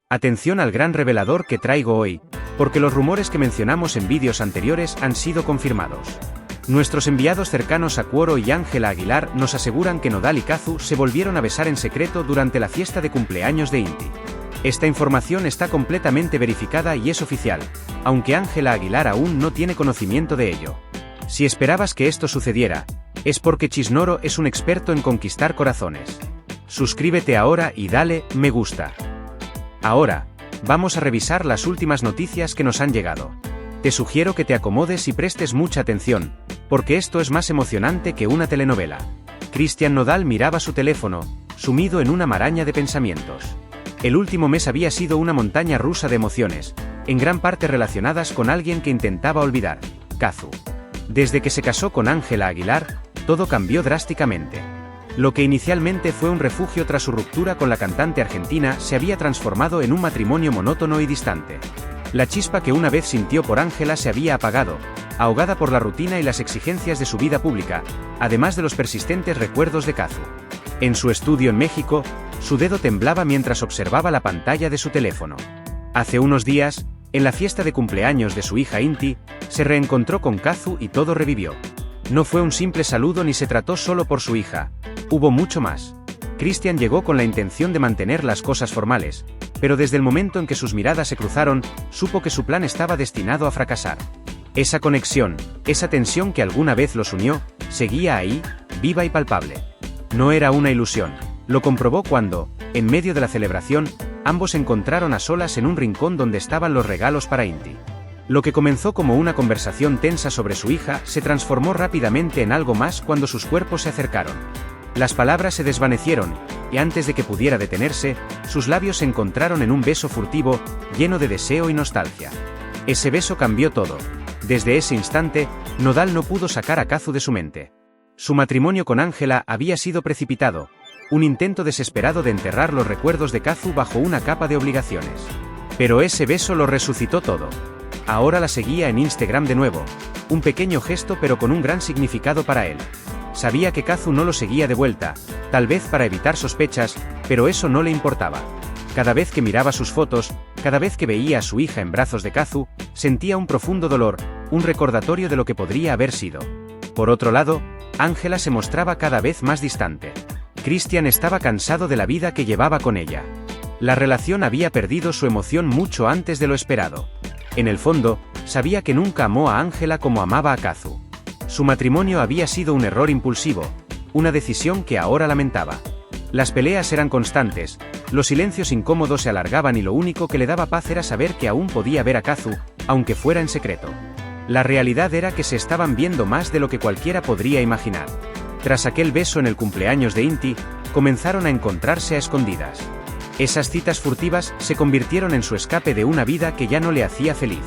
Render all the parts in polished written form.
Atención al gran revelador que traigo hoy, porque los rumores que mencionamos en vídeos anteriores han sido confirmados. Nuestros enviados cercanos a Cuoro y Ángela Aguilar nos aseguran que Nodal y Kazu se volvieron a besar en secreto durante la fiesta de cumpleaños de Inti. Esta información está completamente verificada y es oficial, aunque Ángela Aguilar aún no tiene conocimiento de ello. Si esperabas que esto sucediera, es porque Chisnoro es un experto en conquistar corazones. Suscríbete ahora y dale me gusta. Ahora, vamos a revisar las últimas noticias que nos han llegado. Te sugiero que te acomodes y prestes mucha atención, porque esto es más emocionante que una telenovela. Cristian Nodal miraba su teléfono, sumido en una maraña de pensamientos. El último mes había sido una montaña rusa de emociones, en gran parte relacionadas con alguien que intentaba olvidar, Kazu. Desde que se casó con Ángela Aguilar, todo cambió drásticamente. Lo que inicialmente fue un refugio tras su ruptura con la cantante argentina se había transformado en un matrimonio monótono y distante. La chispa que una vez sintió por Ángela se había apagado, ahogada por la rutina y las exigencias de su vida pública, además de los persistentes recuerdos de Kazu. En su estudio en México, su dedo temblaba mientras observaba la pantalla de su teléfono. Hace unos días, en la fiesta de cumpleaños de su hija Inti, se reencontró con Kazu y todo revivió. No fue un simple saludo ni se trató solo por su hija. Hubo mucho más. Cristian llegó con la intención de mantener las cosas formales, pero desde el momento en que sus miradas se cruzaron, supo que su plan estaba destinado a fracasar. Esa conexión, esa tensión que alguna vez los unió, seguía ahí, viva y palpable. No era una ilusión. Lo comprobó cuando, en medio de la celebración, ambos se encontraron a solas en un rincón donde estaban los regalos para Inti. Lo que comenzó como una conversación tensa sobre su hija se transformó rápidamente en algo más cuando sus cuerpos se acercaron. Las palabras se desvanecieron, y antes de que pudiera detenerse, sus labios se encontraron en un beso furtivo, lleno de deseo y nostalgia. Ese beso cambió todo. Desde ese instante, Nodal no pudo sacar a Kazu de su mente. Su matrimonio con Ángela había sido precipitado, un intento desesperado de enterrar los recuerdos de Kazu bajo una capa de obligaciones. Pero ese beso lo resucitó todo. Ahora la seguía en Instagram de nuevo, un pequeño gesto pero con un gran significado para él. Sabía que Kazu no lo seguía de vuelta, tal vez para evitar sospechas, pero eso no le importaba. Cada vez que miraba sus fotos, cada vez que veía a su hija en brazos de Kazu, sentía un profundo dolor, un recordatorio de lo que podría haber sido. Por otro lado, Ángela se mostraba cada vez más distante. Cristian estaba cansado de la vida que llevaba con ella. La relación había perdido su emoción mucho antes de lo esperado. En el fondo, sabía que nunca amó a Ángela como amaba a Kazu. Su matrimonio había sido un error impulsivo, una decisión que ahora lamentaba. Las peleas eran constantes, los silencios incómodos se alargaban y lo único que le daba paz era saber que aún podía ver a Kazu, aunque fuera en secreto. La realidad era que se estaban viendo más de lo que cualquiera podría imaginar. Tras aquel beso en el cumpleaños de Inti, comenzaron a encontrarse a escondidas. Esas citas furtivas se convirtieron en su escape de una vida que ya no le hacía feliz.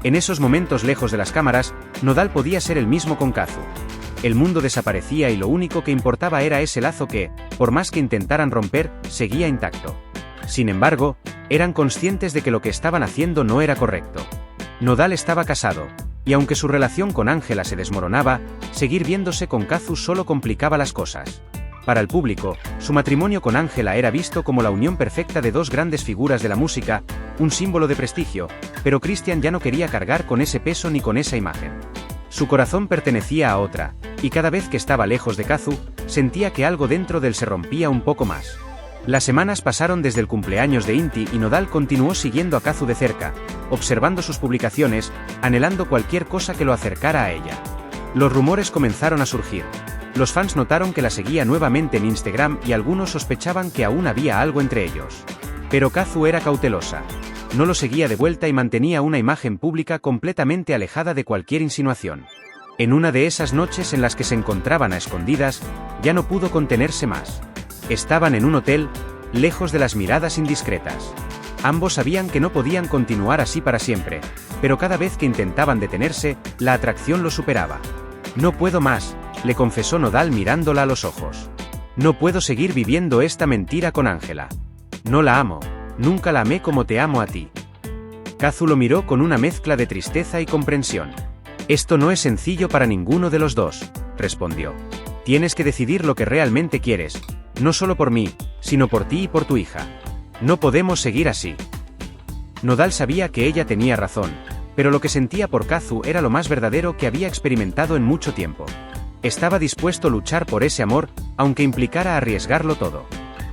En esos momentos lejos de las cámaras, Nodal podía ser el mismo con Kazu. El mundo desaparecía y lo único que importaba era ese lazo que, por más que intentaran romper, seguía intacto. Sin embargo, eran conscientes de que lo que estaban haciendo no era correcto. Nodal estaba casado, y aunque su relación con Ángela se desmoronaba, seguir viéndose con Kazu solo complicaba las cosas. Para el público, su matrimonio con Ángela era visto como la unión perfecta de dos grandes figuras de la música, un símbolo de prestigio, pero Cristian ya no quería cargar con ese peso ni con esa imagen. Su corazón pertenecía a otra, y cada vez que estaba lejos de Kazu, sentía que algo dentro de él se rompía un poco más. Las semanas pasaron desde el cumpleaños de Inti y Nodal continuó siguiendo a Kazu de cerca, observando sus publicaciones, anhelando cualquier cosa que lo acercara a ella. Los rumores comenzaron a surgir. Los fans notaron que la seguía nuevamente en Instagram y algunos sospechaban que aún había algo entre ellos. Pero Kazu era cautelosa. No lo seguía de vuelta y mantenía una imagen pública completamente alejada de cualquier insinuación. En una de esas noches en las que se encontraban a escondidas, ya no pudo contenerse más. Estaban en un hotel, lejos de las miradas indiscretas. Ambos sabían que no podían continuar así para siempre, pero cada vez que intentaban detenerse, la atracción lo superaba. No puedo más, le confesó Nodal mirándola a los ojos. No puedo seguir viviendo esta mentira con Ángela. No la amo, nunca la amé como te amo a ti. Kazu lo miró con una mezcla de tristeza y comprensión. Esto no es sencillo para ninguno de los dos, respondió. Tienes que decidir lo que realmente quieres, no solo por mí, sino por ti y por tu hija. No podemos seguir así. Nodal sabía que ella tenía razón, pero lo que sentía por Kazu era lo más verdadero que había experimentado en mucho tiempo. Estaba dispuesto a luchar por ese amor, aunque implicara arriesgarlo todo.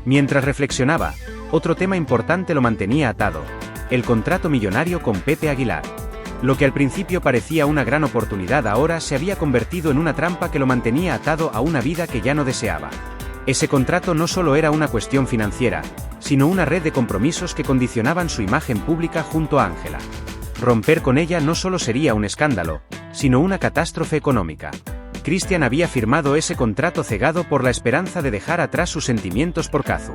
Mientras reflexionaba, otro tema importante lo mantenía atado: el contrato millonario con Pepe Aguilar. Lo que al principio parecía una gran oportunidad ahora se había convertido en una trampa que lo mantenía atado a una vida que ya no deseaba. Ese contrato no solo era una cuestión financiera, sino una red de compromisos que condicionaban su imagen pública junto a Ángela. Romper con ella no solo sería un escándalo, sino una catástrofe económica. Cristian había firmado ese contrato cegado por la esperanza de dejar atrás sus sentimientos por Kazu.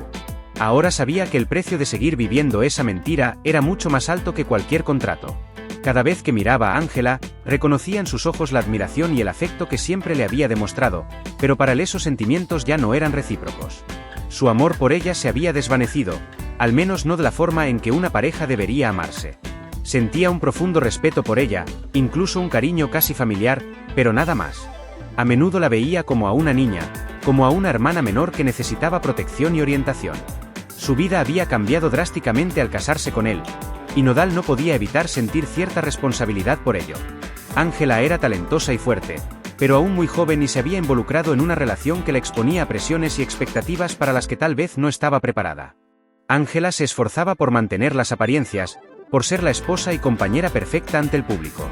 Ahora sabía que el precio de seguir viviendo esa mentira era mucho más alto que cualquier contrato. Cada vez que miraba a Ángela, reconocía en sus ojos la admiración y el afecto que siempre le había demostrado, pero para él esos sentimientos ya no eran recíprocos. Su amor por ella se había desvanecido, al menos no de la forma en que una pareja debería amarse. Sentía un profundo respeto por ella, incluso un cariño casi familiar, pero nada más. A menudo la veía como a una niña, como a una hermana menor que necesitaba protección y orientación. Su vida había cambiado drásticamente al casarse con él, y Nodal no podía evitar sentir cierta responsabilidad por ello. Ángela era talentosa y fuerte, pero aún muy joven y se había involucrado en una relación que la exponía a presiones y expectativas para las que tal vez no estaba preparada. Ángela se esforzaba por mantener las apariencias, por ser la esposa y compañera perfecta ante el público.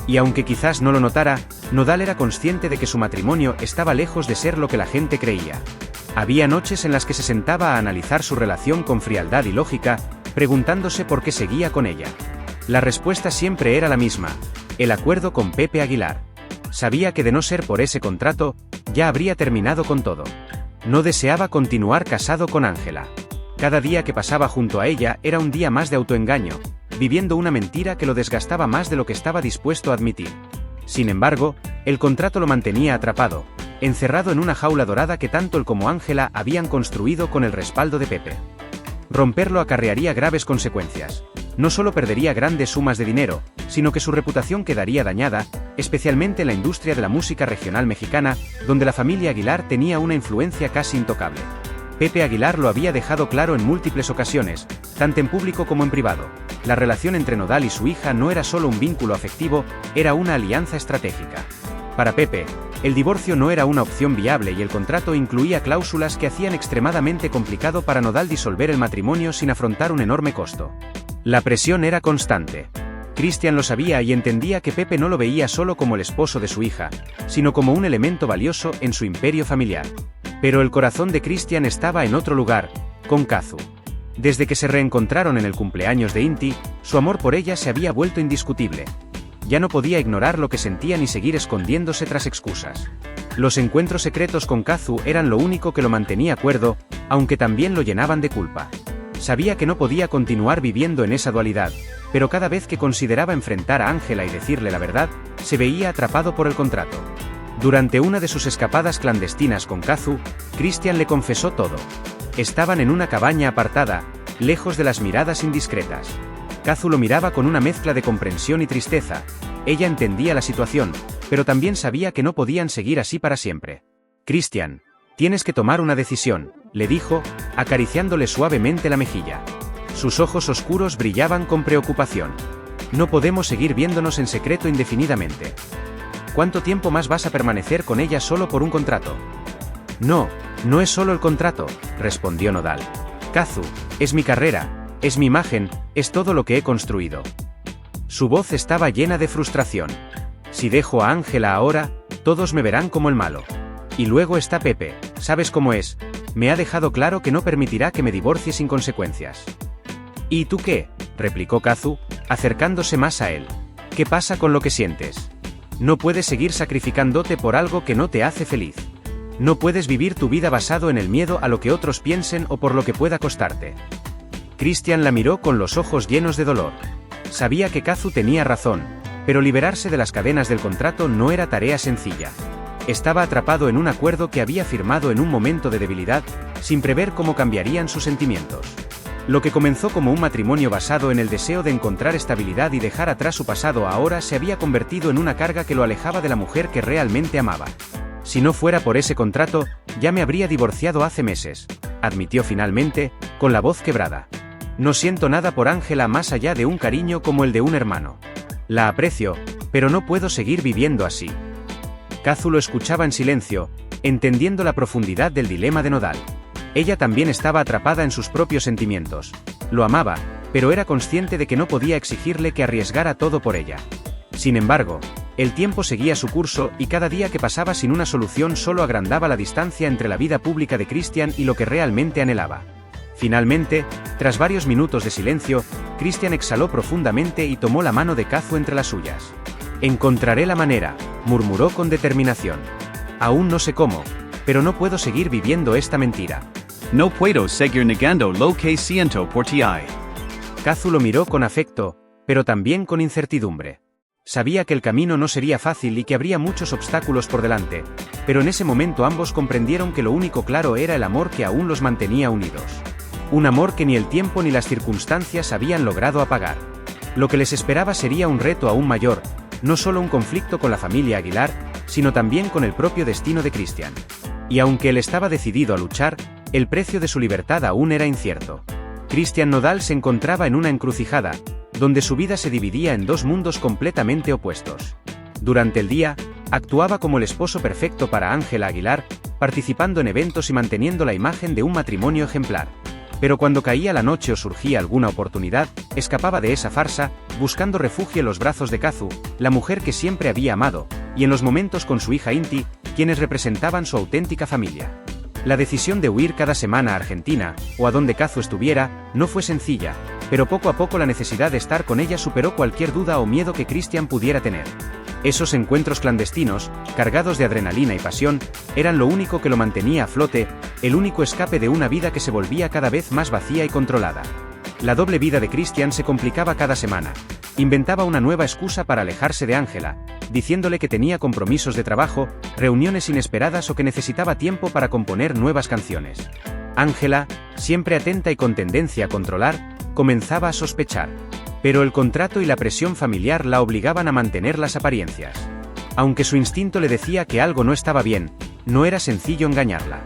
Y aunque quizás no lo notara, Nodal era consciente de que su matrimonio estaba lejos de ser lo que la gente creía. Había noches en las que se sentaba a analizar su relación con frialdad y lógica, preguntándose por qué seguía con ella. La respuesta siempre era la misma: el acuerdo con Pepe Aguilar. Sabía que de no ser por ese contrato, ya habría terminado con todo. No deseaba continuar casado con Ángela. Cada día que pasaba junto a ella era un día más de autoengaño, viviendo una mentira que lo desgastaba más de lo que estaba dispuesto a admitir. Sin embargo, el contrato lo mantenía atrapado, encerrado en una jaula dorada que tanto él como Ángela habían construido con el respaldo de Pepe. Romperlo acarrearía graves consecuencias. No solo perdería grandes sumas de dinero, sino que su reputación quedaría dañada, especialmente en la industria de la música regional mexicana, donde la familia Aguilar tenía una influencia casi intocable. Pepe Aguilar lo había dejado claro en múltiples ocasiones, tanto en público como en privado. La relación entre Nodal y su hija no era solo un vínculo afectivo, era una alianza estratégica. Para Pepe, el divorcio no era una opción viable y el contrato incluía cláusulas que hacían extremadamente complicado para Nodal disolver el matrimonio sin afrontar un enorme costo. La presión era constante. Cristian lo sabía y entendía que Pepe no lo veía solo como el esposo de su hija, sino como un elemento valioso en su imperio familiar. Pero el corazón de Cristian estaba en otro lugar, con Kazu. Desde que se reencontraron en el cumpleaños de Inti, su amor por ella se había vuelto indiscutible. Ya no podía ignorar lo que sentía ni seguir escondiéndose tras excusas. Los encuentros secretos con Kazu eran lo único que lo mantenía cuerdo, aunque también lo llenaban de culpa. Sabía que no podía continuar viviendo en esa dualidad, pero cada vez que consideraba enfrentar a Ángela y decirle la verdad, se veía atrapado por el contrato. Durante una de sus escapadas clandestinas con Kazu, Cristian le confesó todo. Estaban en una cabaña apartada, lejos de las miradas indiscretas. Kazu lo miraba con una mezcla de comprensión y tristeza. Ella entendía la situación, pero también sabía que no podían seguir así para siempre. «Cristian, tienes que tomar una decisión», le dijo, acariciándole suavemente la mejilla. Sus ojos oscuros brillaban con preocupación. «No podemos seguir viéndonos en secreto indefinidamente. ¿Cuánto tiempo más vas a permanecer con ella solo por un contrato?» «No, no es solo el contrato», respondió Nodal. «Kazu, es mi carrera, es mi imagen, es todo lo que he construido». Su voz estaba llena de frustración. «Si dejo a Ángela ahora, todos me verán como el malo. Y luego está Pepe, ¿sabes cómo es? Me ha dejado claro que no permitirá que me divorcie sin consecuencias». «¿Y tú qué?», replicó Kazu, acercándose más a él. «¿Qué pasa con lo que sientes? No puedes seguir sacrificándote por algo que no te hace feliz. No puedes vivir tu vida basado en el miedo a lo que otros piensen o por lo que pueda costarte». Cristian la miró con los ojos llenos de dolor. Sabía que Kazu tenía razón, pero liberarse de las cadenas del contrato no era tarea sencilla. Estaba atrapado en un acuerdo que había firmado en un momento de debilidad, sin prever cómo cambiarían sus sentimientos. Lo que comenzó como un matrimonio basado en el deseo de encontrar estabilidad y dejar atrás su pasado ahora se había convertido en una carga que lo alejaba de la mujer que realmente amaba. «Si no fuera por ese contrato, ya me habría divorciado hace meses», admitió finalmente, con la voz quebrada. No siento nada por Ángela más allá de un cariño como el de un hermano. La aprecio, pero no puedo seguir viviendo así. Kazu lo escuchaba en silencio, entendiendo la profundidad del dilema de Nodal. Ella también estaba atrapada en sus propios sentimientos. Lo amaba, pero era consciente de que no podía exigirle que arriesgara todo por ella. Sin embargo, el tiempo seguía su curso y cada día que pasaba sin una solución solo agrandaba la distancia entre la vida pública de Christian y lo que realmente anhelaba. Finalmente, tras varios minutos de silencio, Christian exhaló profundamente y tomó la mano de Kazu entre las suyas. «Encontraré la manera», murmuró con determinación. «Aún no sé cómo, pero no puedo seguir viviendo esta mentira». No puedo seguir negando lo que siento por ti. Kazu lo miró con afecto, pero también con incertidumbre. Sabía que el camino no sería fácil y que habría muchos obstáculos por delante, pero en ese momento ambos comprendieron que lo único claro era el amor que aún los mantenía unidos. Un amor que ni el tiempo ni las circunstancias habían logrado apagar. Lo que les esperaba sería un reto aún mayor, no solo un conflicto con la familia Aguilar, sino también con el propio destino de Christian. Y aunque él estaba decidido a luchar, el precio de su libertad aún era incierto. Christian Nodal se encontraba en una encrucijada, donde su vida se dividía en dos mundos completamente opuestos. Durante el día, actuaba como el esposo perfecto para Ángela Aguilar, participando en eventos y manteniendo la imagen de un matrimonio ejemplar. Pero cuando caía la noche o surgía alguna oportunidad, escapaba de esa farsa, buscando refugio en los brazos de Kazu, la mujer que siempre había amado, y en los momentos con su hija Inti, quienes representaban su auténtica familia. La decisión de huir cada semana a Argentina, o a donde Kazu estuviera, no fue sencilla, pero poco a poco la necesidad de estar con ella superó cualquier duda o miedo que Christian pudiera tener. Esos encuentros clandestinos, cargados de adrenalina y pasión, eran lo único que lo mantenía a flote, el único escape de una vida que se volvía cada vez más vacía y controlada. La doble vida de Christian se complicaba cada semana. Inventaba una nueva excusa para alejarse de Ángela, diciéndole que tenía compromisos de trabajo, reuniones inesperadas o que necesitaba tiempo para componer nuevas canciones. Ángela, siempre atenta y con tendencia a controlar, comenzaba a sospechar. Pero el contrato y la presión familiar la obligaban a mantener las apariencias. Aunque su instinto le decía que algo no estaba bien, no era sencillo engañarla.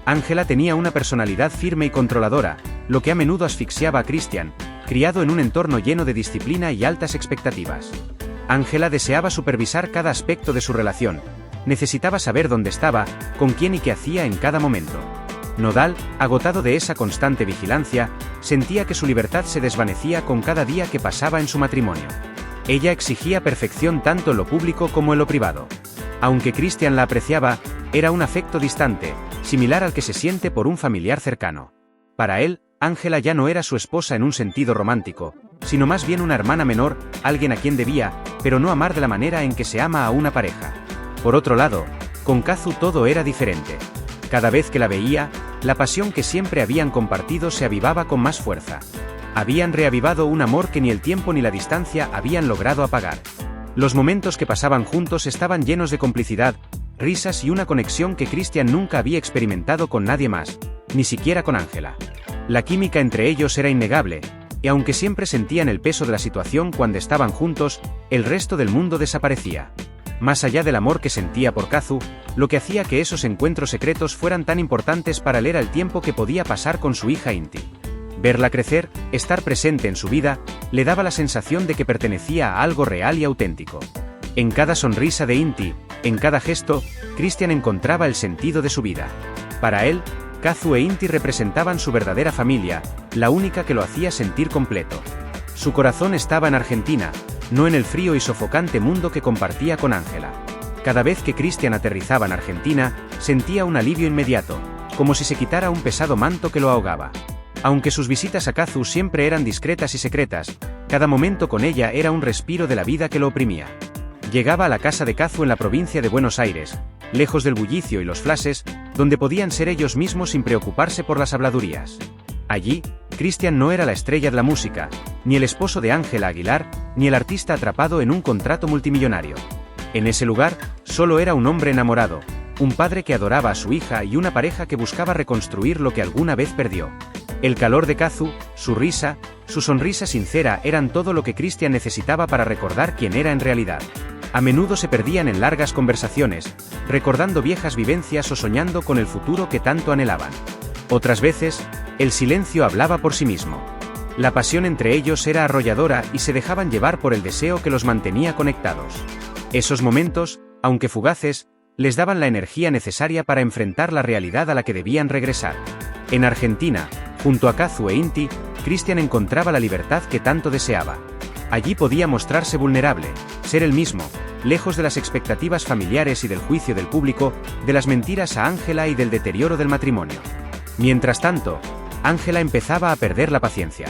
Ángela tenía una personalidad firme y controladora, lo que a menudo asfixiaba a Christian, criado en un entorno lleno de disciplina y altas expectativas. Ángela deseaba supervisar cada aspecto de su relación, necesitaba saber dónde estaba, con quién y qué hacía en cada momento. Nodal, agotado de esa constante vigilancia, sentía que su libertad se desvanecía con cada día que pasaba en su matrimonio. Ella exigía perfección tanto en lo público como en lo privado. Aunque Christian la apreciaba, era un afecto distante, similar al que se siente por un familiar cercano. Para él, Ángela ya no era su esposa en un sentido romántico, sino más bien una hermana menor, alguien a quien debía, pero no amar de la manera en que se ama a una pareja. Por otro lado, con Kazu todo era diferente. Cada vez que la veía, la pasión que siempre habían compartido se avivaba con más fuerza. Habían reavivado un amor que ni el tiempo ni la distancia habían logrado apagar. Los momentos que pasaban juntos estaban llenos de complicidad, risas y una conexión que Christian nunca había experimentado con nadie más, ni siquiera con Ángela. La química entre ellos era innegable, y aunque siempre sentían el peso de la situación cuando estaban juntos, el resto del mundo desaparecía. Más allá del amor que sentía por Kazu, lo que hacía que esos encuentros secretos fueran tan importantes para él era el tiempo que podía pasar con su hija Inti. Verla crecer, estar presente en su vida, le daba la sensación de que pertenecía a algo real y auténtico. En cada sonrisa de Inti, en cada gesto, Christian encontraba el sentido de su vida. Para él, Kazu e Inti representaban su verdadera familia, la única que lo hacía sentir completo. Su corazón estaba en Argentina, no en el frío y sofocante mundo que compartía con Ángela. Cada vez que Christian aterrizaba en Argentina, sentía un alivio inmediato, como si se quitara un pesado manto que lo ahogaba. Aunque sus visitas a Kazu siempre eran discretas y secretas, cada momento con ella era un respiro de la vida que lo oprimía. Llegaba a la casa de Kazu en la provincia de Buenos Aires, lejos del bullicio y los flashes, donde podían ser ellos mismos sin preocuparse por las habladurías. Allí, Christian no era la estrella de la música, ni el esposo de Ángela Aguilar, ni el artista atrapado en un contrato multimillonario. En ese lugar, solo era un hombre enamorado, un padre que adoraba a su hija y una pareja que buscaba reconstruir lo que alguna vez perdió. El calor de Kazu, su risa, su sonrisa sincera eran todo lo que Christian necesitaba para recordar quién era en realidad. A menudo se perdían en largas conversaciones, recordando viejas vivencias o soñando con el futuro que tanto anhelaban. Otras veces, el silencio hablaba por sí mismo. La pasión entre ellos era arrolladora y se dejaban llevar por el deseo que los mantenía conectados. Esos momentos, aunque fugaces, les daban la energía necesaria para enfrentar la realidad a la que debían regresar. En Argentina, junto a Kazu e Inti, Cristian encontraba la libertad que tanto deseaba. Allí podía mostrarse vulnerable, ser el mismo, lejos de las expectativas familiares y del juicio del público, de las mentiras a Ángela y del deterioro del matrimonio. Mientras tanto, Ángela empezaba a perder la paciencia.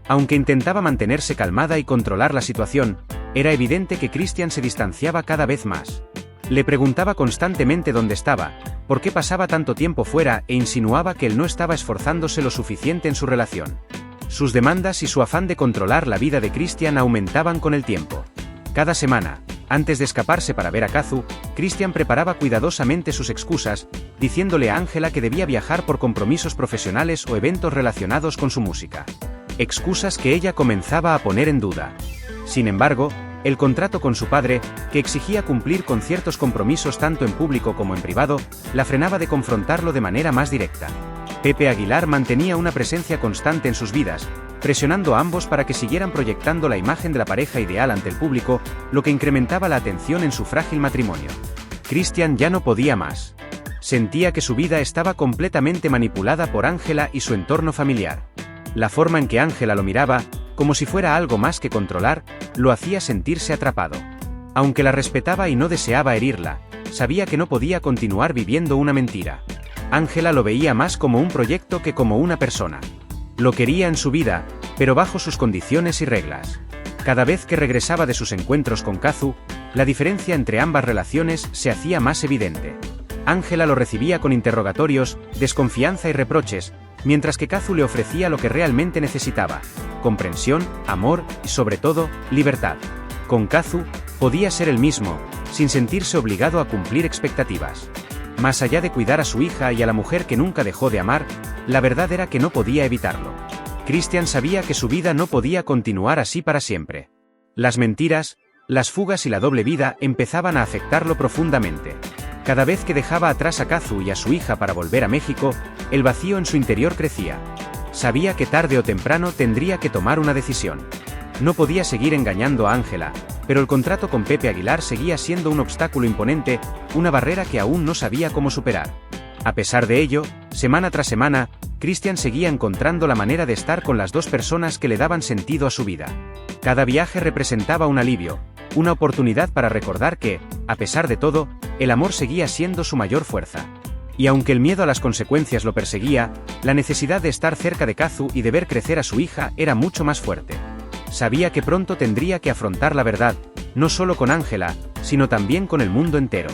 Aunque intentaba mantenerse calmada y controlar la situación, era evidente que Cristian se distanciaba cada vez más. Le preguntaba constantemente dónde estaba, por qué pasaba tanto tiempo fuera e insinuaba que él no estaba esforzándose lo suficiente en su relación. Sus demandas y su afán de controlar la vida de Cristian aumentaban con el tiempo. Cada semana, antes de escaparse para ver a Kazu, Cristian preparaba cuidadosamente sus excusas, diciéndole a Ángela que debía viajar por compromisos profesionales o eventos relacionados con su música. Excusas que ella comenzaba a poner en duda. Sin embargo, el contrato con su padre, que exigía cumplir con ciertos compromisos tanto en público como en privado, la frenaba de confrontarlo de manera más directa. Pepe Aguilar mantenía una presencia constante en sus vidas, presionando a ambos para que siguieran proyectando la imagen de la pareja ideal ante el público, lo que incrementaba la atención en su frágil matrimonio. Cristian ya no podía más. Sentía que su vida estaba completamente manipulada por Ángela y su entorno familiar. La forma en que Ángela lo miraba, como si fuera algo más que controlar, lo hacía sentirse atrapado. Aunque la respetaba y no deseaba herirla, sabía que no podía continuar viviendo una mentira. Ángela lo veía más como un proyecto que como una persona. Lo quería en su vida, pero bajo sus condiciones y reglas. Cada vez que regresaba de sus encuentros con Kazu, la diferencia entre ambas relaciones se hacía más evidente. Ángela lo recibía con interrogatorios, desconfianza y reproches, mientras que Kazu le ofrecía lo que realmente necesitaba: comprensión, amor y, sobre todo, libertad. Con Kazu, podía ser el mismo, sin sentirse obligado a cumplir expectativas. Más allá de cuidar a su hija y a la mujer que nunca dejó de amar, la verdad era que no podía evitarlo. Cristian sabía que su vida no podía continuar así para siempre. Las mentiras, las fugas y la doble vida empezaban a afectarlo profundamente. Cada vez que dejaba atrás a Kazu y a su hija para volver a México, el vacío en su interior crecía. Sabía que tarde o temprano tendría que tomar una decisión. No podía seguir engañando a Ángela, pero el contrato con Pepe Aguilar seguía siendo un obstáculo imponente, una barrera que aún no sabía cómo superar. A pesar de ello, semana tras semana, Cristian seguía encontrando la manera de estar con las dos personas que le daban sentido a su vida. Cada viaje representaba un alivio, una oportunidad para recordar que, a pesar de todo, el amor seguía siendo su mayor fuerza. Y aunque el miedo a las consecuencias lo perseguía, la necesidad de estar cerca de Kazu y de ver crecer a su hija era mucho más fuerte. Sabía que pronto tendría que afrontar la verdad, no solo con Ángela, sino también con el mundo entero.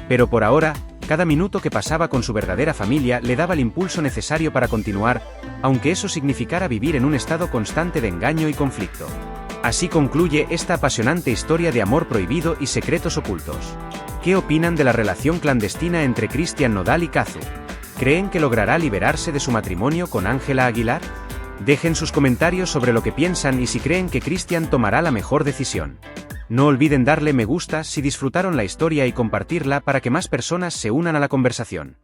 Pero por ahora, cada minuto que pasaba con su verdadera familia le daba el impulso necesario para continuar, aunque eso significara vivir en un estado constante de engaño y conflicto. Así concluye esta apasionante historia de amor prohibido y secretos ocultos. ¿Qué opinan de la relación clandestina entre Cristian Nodal y Kazu? ¿Creen que logrará liberarse de su matrimonio con Ángela Aguilar? Dejen sus comentarios sobre lo que piensan y si creen que Cristian tomará la mejor decisión. No olviden darle me gusta si disfrutaron la historia y compartirla para que más personas se unan a la conversación.